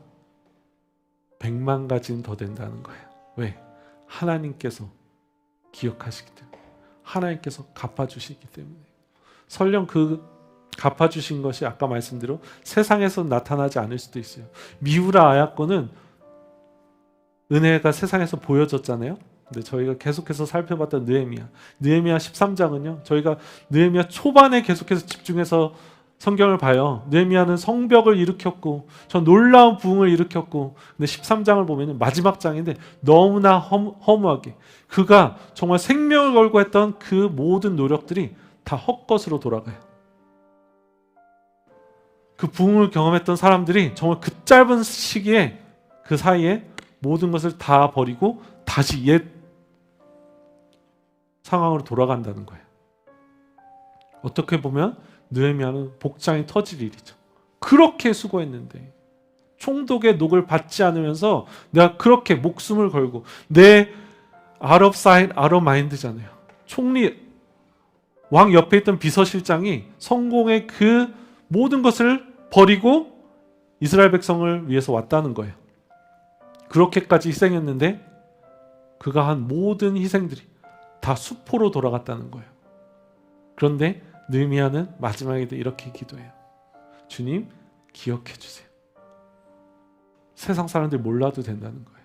100만 가지는 더 된다는 거예요. 왜? 하나님께서 기억하시기 때문에, 하나님께서 갚아주시기 때문에. 설령 그 갚아주신 것이 아까 말씀대로 세상에서 나타나지 않을 수도 있어요. 미우라 아야코는 은혜가 세상에서 보여졌잖아요. 근데 저희가 계속해서 살펴봤던 느헤미야 13장은요, 저희가 느헤미야 초반에 계속해서 집중해서 성경을 봐요. 느헤미야는 성벽을 일으켰고 저 놀라운 부흥을 일으켰고, 근데 13장을 보면 마지막 장인데 너무나 허무하게 그가 정말 생명을 걸고 했던 그 모든 노력들이 다 헛것으로 돌아가요. 그 부흥을 경험했던 사람들이 정말 그 짧은 시기에, 그 사이에 모든 것을 다 버리고 다시 옛 상황으로 돌아간다는 거예요. 어떻게 보면 느헤미야는 복장이 터질 일이죠. 그렇게 수고했는데, 총독의 녹을 받지 않으면서 내가 그렇게 목숨을 걸고, 내 out of sight, out of mind잖아요. 총리, 왕 옆에 있던 비서실장이 성공의 그 모든 것을 버리고 이스라엘 백성을 위해서 왔다는 거예요. 그렇게까지 희생했는데 그가 한 모든 희생들이 다 수포로 돌아갔다는 거예요. 그런데 느헤미야는 마지막에 이렇게 기도해요. 주님, 기억해 주세요. 세상 사람들이 몰라도 된다는 거예요.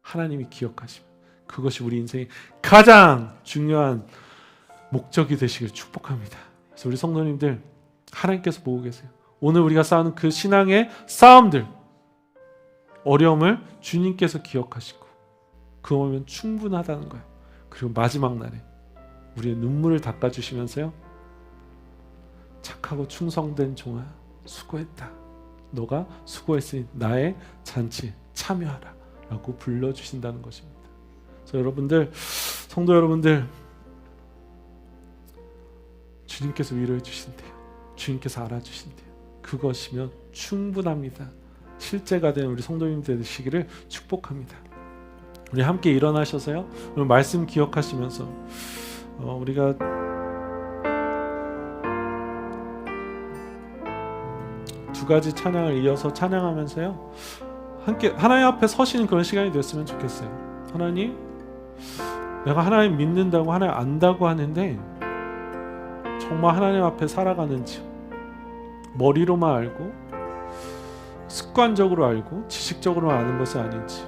하나님이 기억하시면 그것이 우리 인생의 가장 중요한 목적이 되시길 축복합니다. 그래서 우리 성도님들, 하나님께서 보고 계세요. 오늘 우리가 싸우는 그 신앙의 싸움들, 어려움을 주님께서 기억하시고 그거면 충분하다는 거예요. 그리고 마지막 날에 우리의 눈물을 닦아주시면서요, 착하고 충성된 종아, 수고했다. 너가 수고했으니 나의 잔치에 참여하라 라고 불러주신다는 것입니다. 그래서 여러분들, 성도 여러분들, 주님께서 위로해 주신대요. 주님께서 알아주신대요. 그것이면 충분합니다. 실제가 된 우리 성도님들 되시기를 축복합니다. 우리 함께 일어나셔서요, 오늘 말씀 기억하시면서 우리가 두 가지 찬양을 이어서 찬양하면서요, 함께 하나님 앞에 서시는 그런 시간이 됐으면 좋겠어요. 하나님, 내가 하나님 믿는다고, 하나님 안다고 하는데 정말 하나님 앞에 살아가는지, 머리로만 알고 습관적으로 알고 지식적으로 아는 것이 아닌지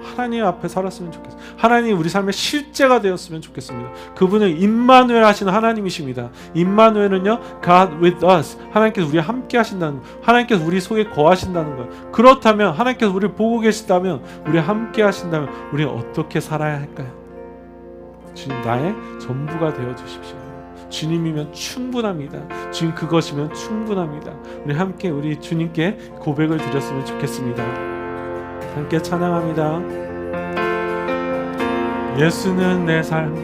하나님 앞에 살았으면 좋겠어요. 하나님 우리 삶의 실제가 되었으면 좋겠습니다. 그분은 임마누엘 하시는 하나님이십니다. 임마누엘은요, God with us, 하나님께서 우리와 함께 하신다는, 하나님께서 우리 속에 거하신다는 거예요. 그렇다면, 하나님께서 우리를 보고 계시다면, 우리와 함께 하신다면 우리는 어떻게 살아야 할까요? 주님, 나의 전부가 되어주십시오. 주님이면 충분합니다. 주님, 그것이면 충분합니다. 우리 함께 우리 주님께 고백을 드렸으면 좋겠습니다. 함께 찬양합니다. 예수는 내 삶,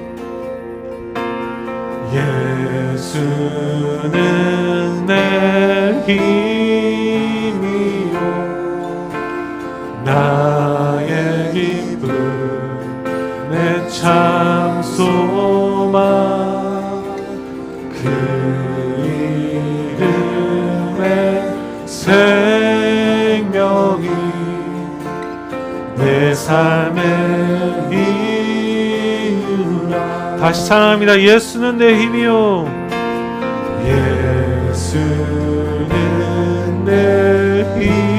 예수는 내 힘이요 나의 기쁨, 내 참 소망, 그 이름의 생명이 내 삶의 이유라. 다시 찬양합니다. 예수는 내 힘이요, 예수는 내 힘이요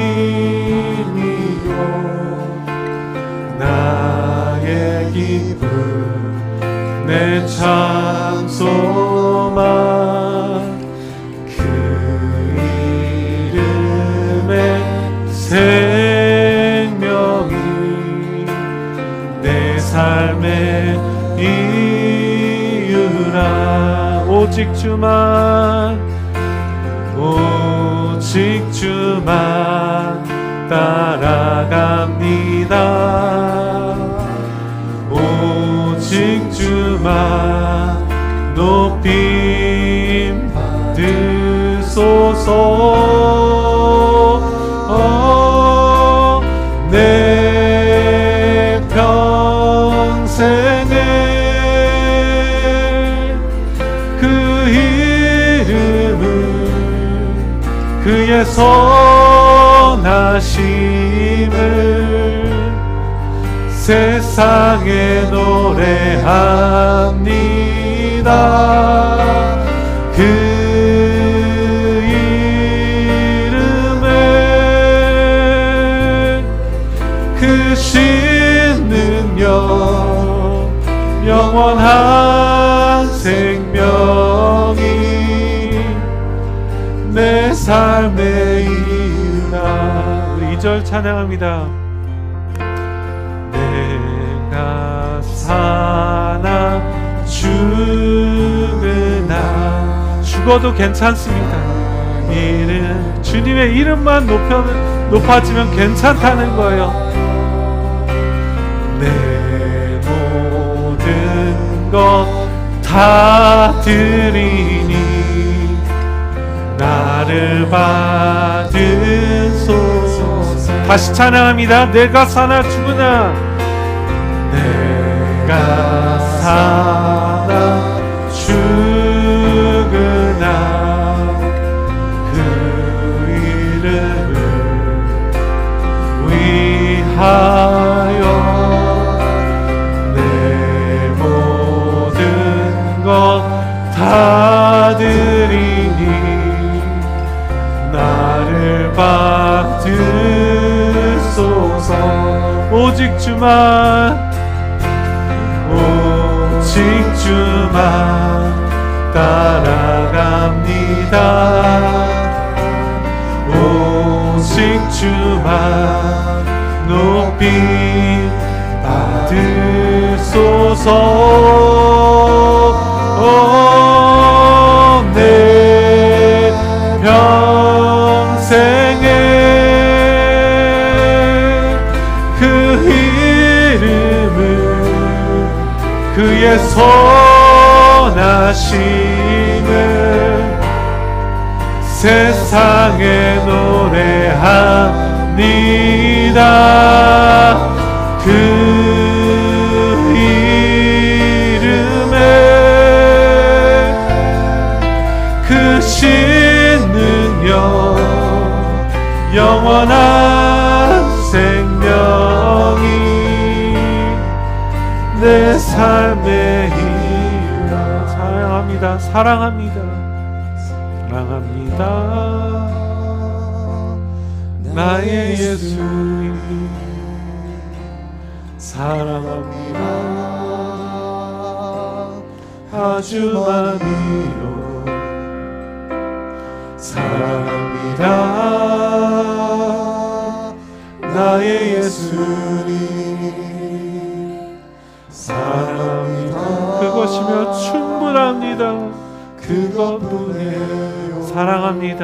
나의 기쁨, 내 참 소망, 그 이름의 생명이 내 삶의 이유라. 오직 주만, 오직 주만 따라갑니다. 주만 높임 받으소서. 내 평생을 그 이름을 그의 선하심을 세상에 노래합니다. 그 이름에 크신 능력 영원한 생명이 내 삶의 이유다. 우리 2절 찬양합니다. 내가 사나 죽으나 죽어도 괜찮습니다. 이름 주님의 이름만 높아지면 괜찮다는 거예요. 내 모든 것 다 드리니 나를 받으소서. 다시 찬양합니다. 내가 사나 죽으나 내가 사나 죽으나 그 이름을 위하여 내 모든 것 다 드리니 나를 받으소서. 오직 주만 따라갑니다. 오직 주만 높이 받으소서. 내 평생에 그 이름을 그의 선하심을 세상에 노래합니다. 그 이름에 크신 능력 영원한 생명이 내 삶의 이유라. 사랑합니다. 사랑합니다. 사랑합니다. 나의 예수님 사랑합니다. 아주 많이요 사랑합니다. 나의 예수님 사랑합니다. 그것이면 충분합니다. 그것뿐이에요. 사랑합니다.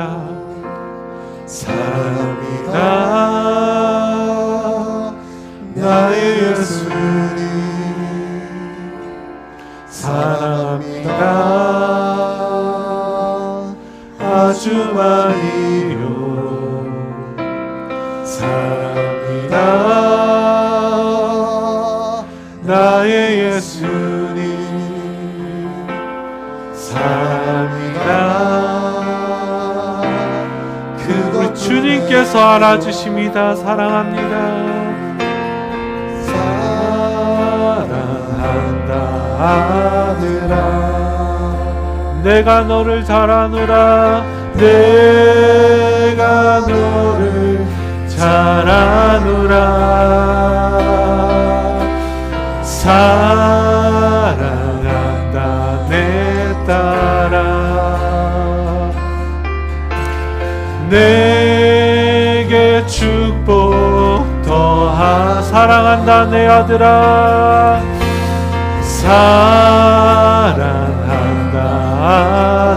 사랑합니다. 나의 예수님 사랑합니다. 아주 많이요 사랑합니다. 나의 예수님 사랑합니다. 우리 주님께서 알아주십니다. 사랑합니다. 사랑한다 아들아 내가 너를 잘 아노라. 내가 너를 잘 아노라. 사랑한다 내 딸아 내게 축복 더하. 사랑한다 내 아들아 사랑한다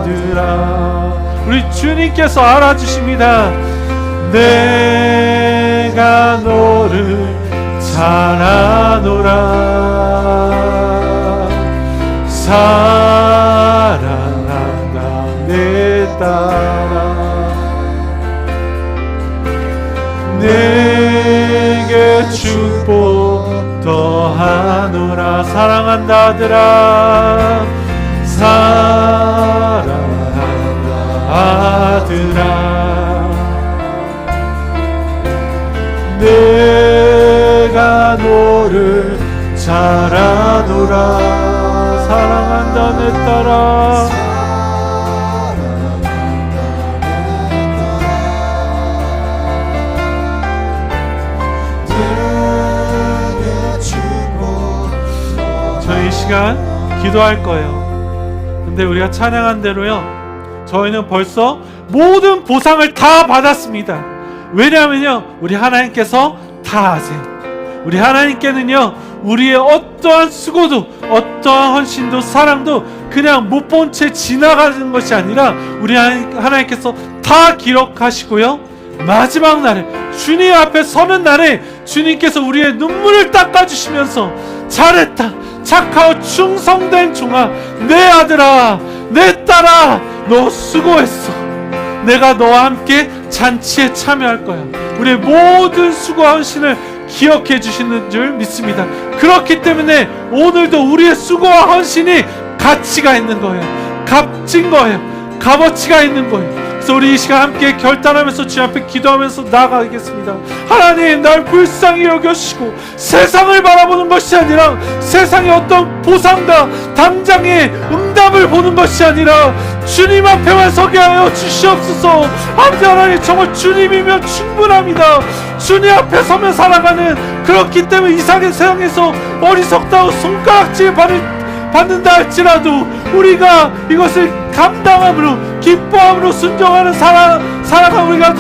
아들아. 우리 주님께서 알아주십니다. 내가 너를 잘 아노라. 사랑한다 아들아, 사랑한다 아들아, 내가 너를 잘 아노라. 사랑한다 내 딸아, 저희 이 시간 기도할 거예요. 근데 우리가 찬양한 대로요, 저희는 벌써 모든 보상을 다 받았습니다. 왜냐하면요, 우리 하나님께서 다 아세요. 우리 하나님께는요, 우리의 어떠한 수고도, 어떠한 헌신도, 사랑도 그냥 못 본 채 지나가는 것이 아니라 우리 하나님께서 다 기록하시고요, 마지막 날에 주님 앞에 서는 날에 주님께서 우리의 눈물을 닦아주시면서 잘했다, 착하고 충성된 종아, 내 아들아, 내 딸아, 너 수고했어. 내가 너와 함께 잔치에 참여할 거야. 우리의 모든 수고와 헌신을 기억해 주시는 줄 믿습니다. 그렇기 때문에 오늘도 우리의 수고와 헌신이 가치가 있는 거예요. 값진 거예요. 값어치가 있는 거예요. 그래서 우리 이 시간 함께 결단하면서 주님 앞에 기도하면서 나아가겠습니다. 하나님, 날 불쌍히 여겨주시고 세상을 바라보는 것이 아니라 세상의 어떤 보상과 당장의 응답을 보는 것이 아니라 주님 앞에만 서게 하여 주시옵소서. 아버지 하나님, 정말 주님이면 충분합니다. 주님 앞에 서면 살아가는, 그렇기 때문에 이 세상에서 어리석다고 손가락질 받는다 할지라도 우리가 이것을 감당함으로, 기뻐함으로 순종하는 살아가는 우리가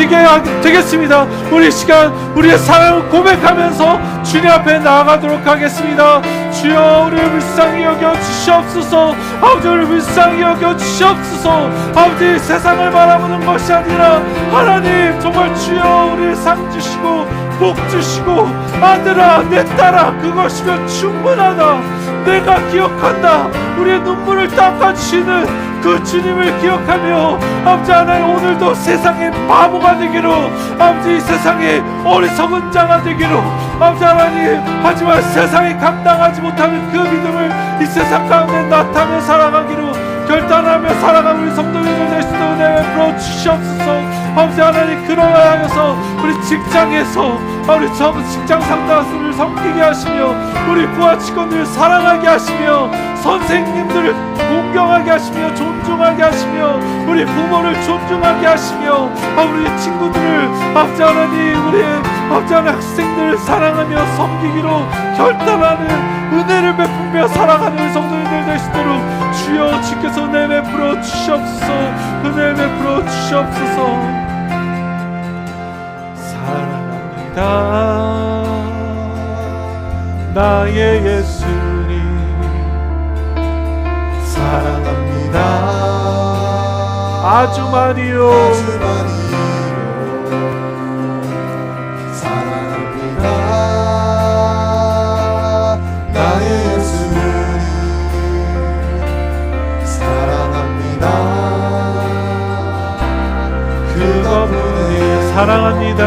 되겠습니다. 우리 시간 우리의 사랑을 고백하면서 주님 앞에 나아가도록 하겠습니다. 주여, 우리를 불쌍히 여겨 주시옵소서. 아버지, 우리를 불쌍히 여겨 주시옵소서. 아버지, 세상을 바라보는 것이 아니라 하나님, 정말 주여, 우리를 상 주시고 복 주시고 아들아, 내 딸아, 그것이면 충분하다. 내가 기억한다. 우리의 눈물을 닦아주시는 그 주님을 기억하며 아버지 하나님, 오늘도 세상의 바보가 되기로, 아버지 세상의 어리석은 자가 되기로, 아버지 하나님, 하지만 세상이 감당하지 못하는 그 믿음을 이 세상 가운데 나타내 살아가기로 결단하며 살아가는 우리 성도님들 되시도 은혜 베풀어 주시옵소서. 아버지 하나님, 그러하여 하여서 우리 직장에서 우리 직장 상사들을 섬기게 하시며 우리 부하 직원들을 사랑하게 하시며 선생님들을 공경하게 하시며 존중하게 하시며 우리 부모를 존중하게 하시며 우리 친구들을, 아버지 하나님, 우리 아버지 하나님, 학생들을 사랑하며 섬기기로 결단하는 은혜를 베풀며 살아가는 우리 성도님들 되시도록 주여, 주께서 은혜 베풀어 주시옵소서. 은혜 베풀어 주시옵소서. 사랑합니다 나의 예수님, 사랑합니다 아주 많이요, 아주 많이요. 사랑합니다 나의 예수님, 사랑합니다 그것뿐이에요. 사랑합니다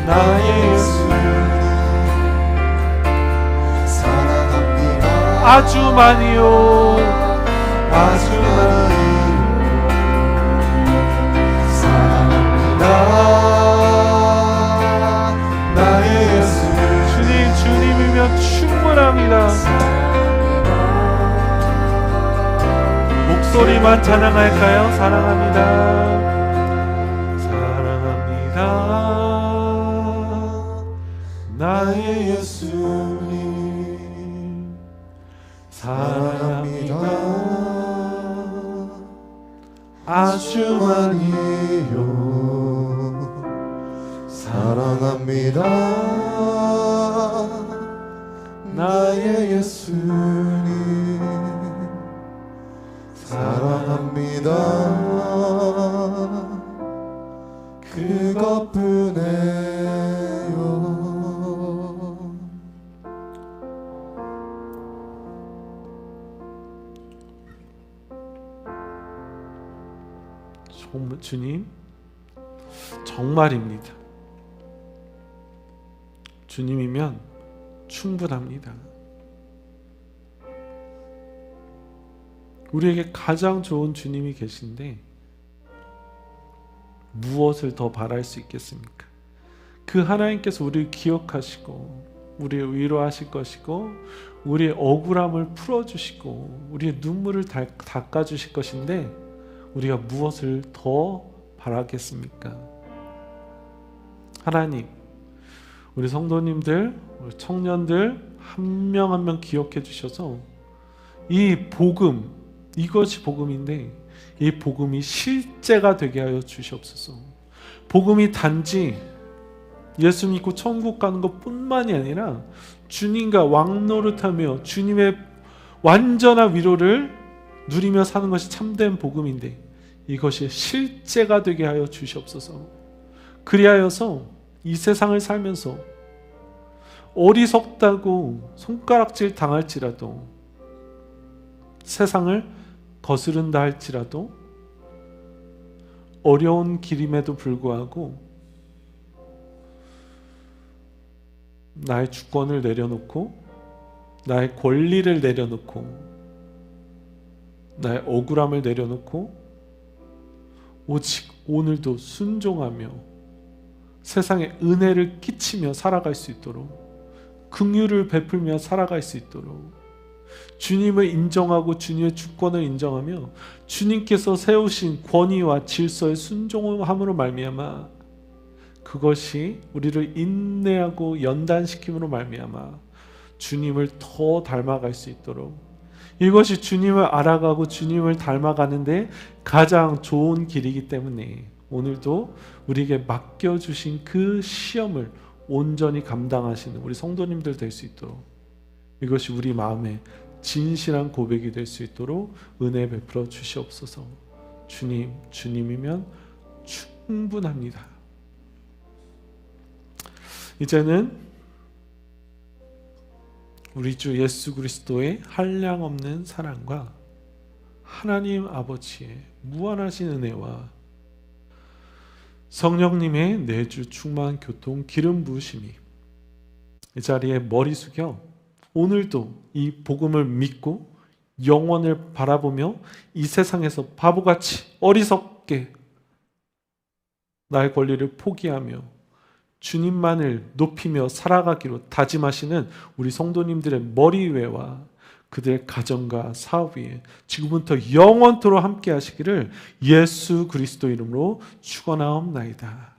나의 예수님, 사랑합니다 아주 많이요, 아주 많이요. 사랑합니다 나의 예수님, 주님, 주님이면 충분합니다. 목소리만 찬양할까요? 사랑합니다 나의 예수님, 사랑합니다 아주 많이요. 사랑합니다 나의 예수님, 사랑합니다 그것뿐이에요. 주님, 정말입니다. 주님이면 충분합니다. 우리에게 가장 좋은 주님이 계신데 무엇을 더 바랄 수 있겠습니까? 그 하나님께서 우리를 기억하시고 우리를 위로하실 것이고 우리의 억울함을 풀어주시고 우리의 눈물을 닦아주실 것인데 우리가 무엇을 더 바라겠습니까? 하나님, 우리 성도님들, 우리 청년들 한 명 한 명 기억해 주셔서 이 복음, 이것이 복음인데 이 복음이 실제가 되게 하여 주시옵소서. 복음이 단지 예수 믿고 천국 가는 것뿐만이 아니라 주님과 왕노릇하며 주님의 완전한 위로를 누리며 사는 것이 참된 복음인데 이것이 실제가 되게 하여 주시옵소서. 그리하여서 이 세상을 살면서 어리석다고 손가락질 당할지라도 세상을 거스른다 할지라도 어려운 길임에도 불구하고 나의 주권을 내려놓고 나의 권리를 내려놓고 나의 억울함을 내려놓고 오직 오늘도 순종하며 세상에 은혜를 끼치며 살아갈 수 있도록 긍휼을 베풀며 살아갈 수 있도록 주님을 인정하고 주님의 주권을 인정하며 주님께서 세우신 권위와 질서에 순종함으로 말미암아 그것이 우리를 인내하고 연단시킴으로 말미암아 주님을 더 닮아갈 수 있도록 이것이 주님을 알아가고 주님을 닮아가는데 가장 좋은 길이기 때문에 오늘도 우리에게 맡겨주신 그 시험을 온전히 감당하시는 우리 성도님들 될 수 있도록 이것이 우리 마음에 진실한 고백이 될 수 있도록 은혜 베풀어 주시옵소서. 주님, 주님이면 충분합니다. 이제는 우리 주 예수 그리스도의 한량없는 사랑과 하나님 아버지의 무한하신 은혜와 성령님의 내주 충만 교통 기름 부으심이 이 자리에 머리 숙여 오늘도 이 복음을 믿고 영원을 바라보며 이 세상에서 바보같이 어리석게 나의 권리를 포기하며 주님만을 높이며 살아가기로 다짐하시는 우리 성도님들의 머리 위와 그들의 가정과 사업 위에 지금부터 영원토록 함께 하시기를 예수 그리스도 이름으로 축원하옵나이다.